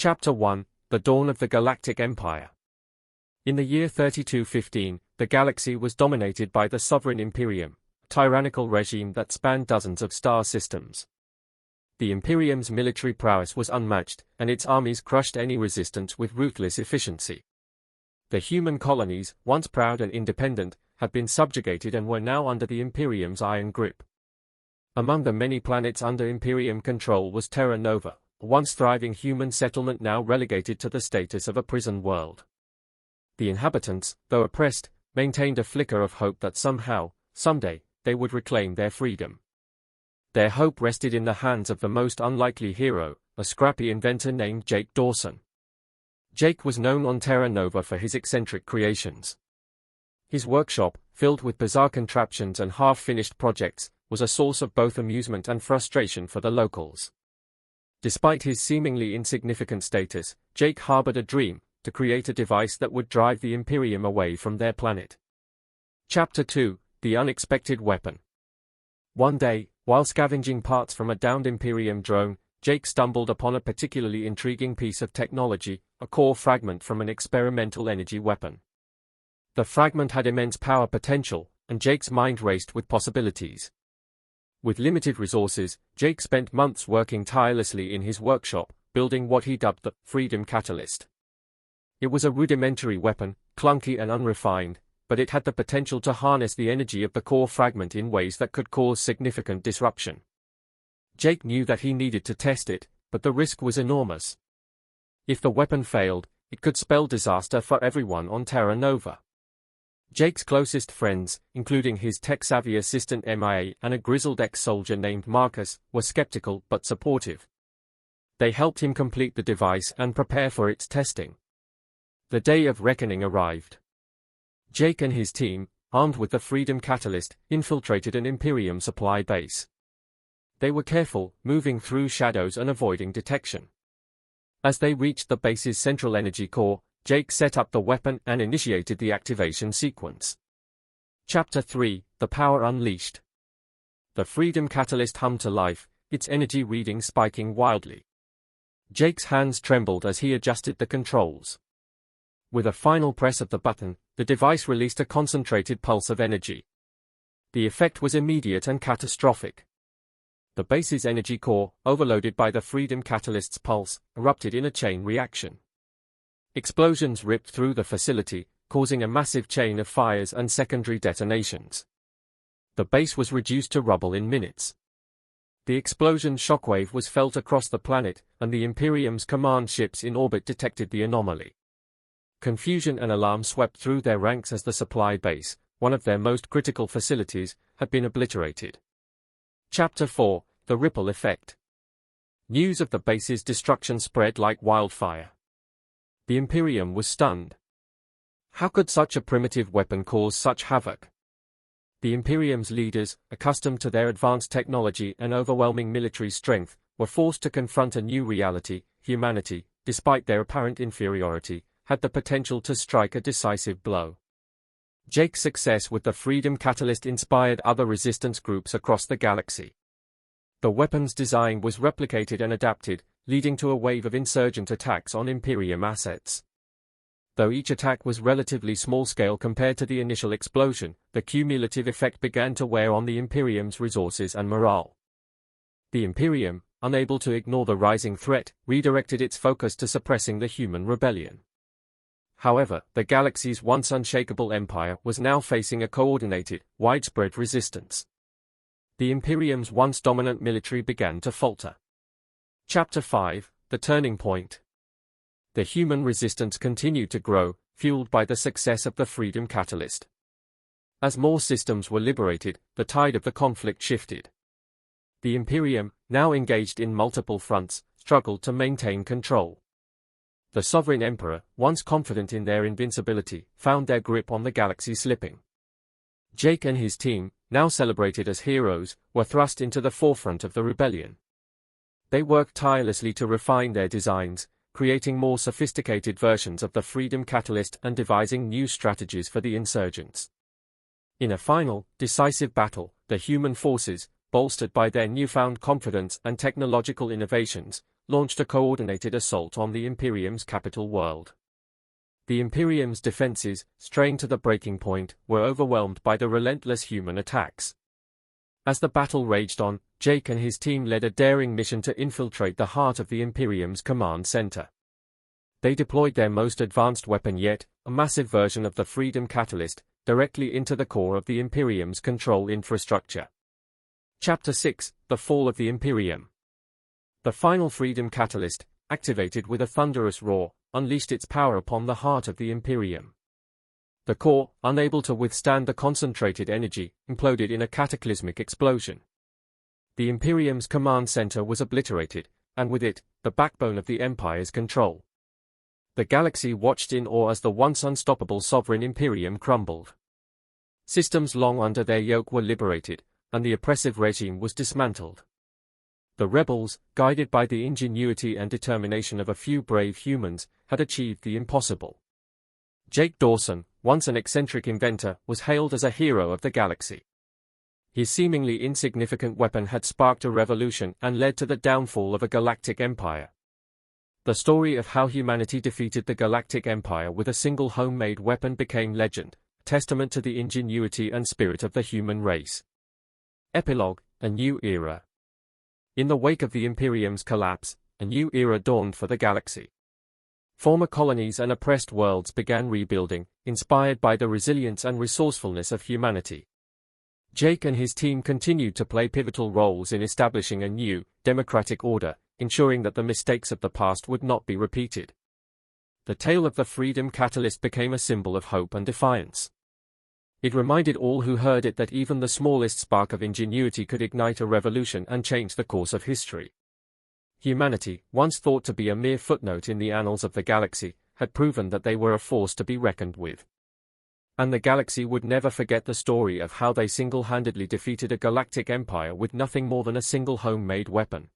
Chapter 1: The Dawn of the Galactic Empire. In the year 3215, the galaxy was dominated by the Sovereign Imperium, a tyrannical regime that spanned dozens of star systems. The Imperium's military prowess was unmatched, and its armies crushed any resistance with ruthless efficiency. The human colonies, once proud and independent, had been subjugated and were now under the Imperium's iron grip. Among the many planets under Imperium control was Terra Nova, a once thriving human settlement now relegated to the status of a prison world. The inhabitants, though oppressed, maintained a flicker of hope that somehow, someday, they would reclaim their freedom. Their hope rested in the hands of the most unlikely hero, a scrappy inventor named Jake Dawson. Jake was known on Terra Nova for his eccentric creations. His workshop, filled with bizarre contraptions and half-finished projects, was a source of both amusement and frustration for the locals. Despite his seemingly insignificant status, Jake harbored a dream: to create a device that would drive the Imperium away from their planet. Chapter 2: The Unexpected Weapon. One day, while scavenging parts from a downed Imperium drone, Jake stumbled upon a particularly intriguing piece of technology, a core fragment from an experimental energy weapon. The fragment had immense power potential, and Jake's mind raced with possibilities. With limited resources, Jake spent months working tirelessly in his workshop, building what he dubbed the Freedom Catalyst. It was a rudimentary weapon, clunky and unrefined, but it had the potential to harness the energy of the core fragment in ways that could cause significant disruption. Jake knew that he needed to test it, but the risk was enormous. If the weapon failed, it could spell disaster for everyone on Terra Nova. Jake's closest friends, including his tech-savvy assistant MIA and a grizzled ex-soldier named Marcus, were skeptical but supportive. They helped him complete the device and prepare for its testing. The day of reckoning arrived. Jake and his team, armed with the Freedom Catalyst, infiltrated an Imperium supply base. They were careful, moving through shadows and avoiding detection. As they reached the base's central energy core, Jake set up the weapon and initiated the activation sequence. Chapter 3: The Power Unleashed. The Freedom Catalyst hummed to life, its energy reading spiking wildly. Jake's hands trembled as he adjusted the controls. With a final press of the button, the device released a concentrated pulse of energy. The effect was immediate and catastrophic. The base's energy core, overloaded by the Freedom Catalyst's pulse, erupted in a chain reaction. Explosions ripped through the facility, causing a massive chain of fires and secondary detonations. The base was reduced to rubble in minutes. The explosion's shockwave was felt across the planet, and the Imperium's command ships in orbit detected the anomaly. Confusion and alarm swept through their ranks as the supply base, one of their most critical facilities, had been obliterated. Chapter 4: The Ripple Effect. News of the base's destruction spread like wildfire. The Imperium was stunned. How could such a primitive weapon cause such havoc? The Imperium's leaders, accustomed to their advanced technology and overwhelming military strength, were forced to confront a new reality: humanity, despite their apparent inferiority, had the potential to strike a decisive blow. Jake's success with the Freedom Catalyst inspired other resistance groups across the galaxy. The weapon's design was replicated and adapted, leading to a wave of insurgent attacks on Imperium assets. Though each attack was relatively small-scale compared to the initial explosion, the cumulative effect began to wear on the Imperium's resources and morale. The Imperium, unable to ignore the rising threat, redirected its focus to suppressing the human rebellion. However, the galaxy's once unshakable empire was now facing a coordinated, widespread resistance. The Imperium's once dominant military began to falter. Chapter 5: The Turning Point. The human resistance continued to grow, fueled by the success of the Freedom Catalyst. As more systems were liberated, the tide of the conflict shifted. The Imperium, now engaged in multiple fronts, struggled to maintain control. The Sovereign Emperor, once confident in their invincibility, found their grip on the galaxy slipping. Jake and his team, now celebrated as heroes, were thrust into the forefront of the rebellion. They worked tirelessly to refine their designs, creating more sophisticated versions of the Freedom Catalyst and devising new strategies for the insurgents. In a final, decisive battle, the human forces, bolstered by their newfound confidence and technological innovations, launched a coordinated assault on the Imperium's capital world. The Imperium's defenses, strained to the breaking point, were overwhelmed by the relentless human attacks. As the battle raged on, Jake and his team led a daring mission to infiltrate the heart of the Imperium's command center. They deployed their most advanced weapon yet, a massive version of the Freedom Catalyst, directly into the core of the Imperium's control infrastructure. Chapter 6: The Fall of the Imperium. The final Freedom Catalyst, activated with a thunderous roar, unleashed its power upon the heart of the Imperium. The core, unable to withstand the concentrated energy, imploded in a cataclysmic explosion. The Imperium's command center was obliterated, and with it, the backbone of the Empire's control. The galaxy watched in awe as the once unstoppable sovereign Imperium crumbled. Systems long under their yoke were liberated, and the oppressive regime was dismantled. The rebels, guided by the ingenuity and determination of a few brave humans, had achieved the impossible. Jake Dawson, once an eccentric inventor, was hailed as a hero of the galaxy. His seemingly insignificant weapon had sparked a revolution and led to the downfall of a galactic empire. The story of how humanity defeated the Galactic Empire with a single homemade weapon became legend, a testament to the ingenuity and spirit of the human race. Epilogue: A New Era. In the wake of the Imperium's collapse, a new era dawned for the galaxy. Former colonies and oppressed worlds began rebuilding, inspired by the resilience and resourcefulness of humanity. Jake and his team continued to play pivotal roles in establishing a new, democratic order, ensuring that the mistakes of the past would not be repeated. The tale of the Freedom Catalyst became a symbol of hope and defiance. It reminded all who heard it that even the smallest spark of ingenuity could ignite a revolution and change the course of history. Humanity, once thought to be a mere footnote in the annals of the galaxy, had proven that they were a force to be reckoned with. And the galaxy would never forget the story of how they single-handedly defeated a galactic empire with nothing more than a single homemade weapon.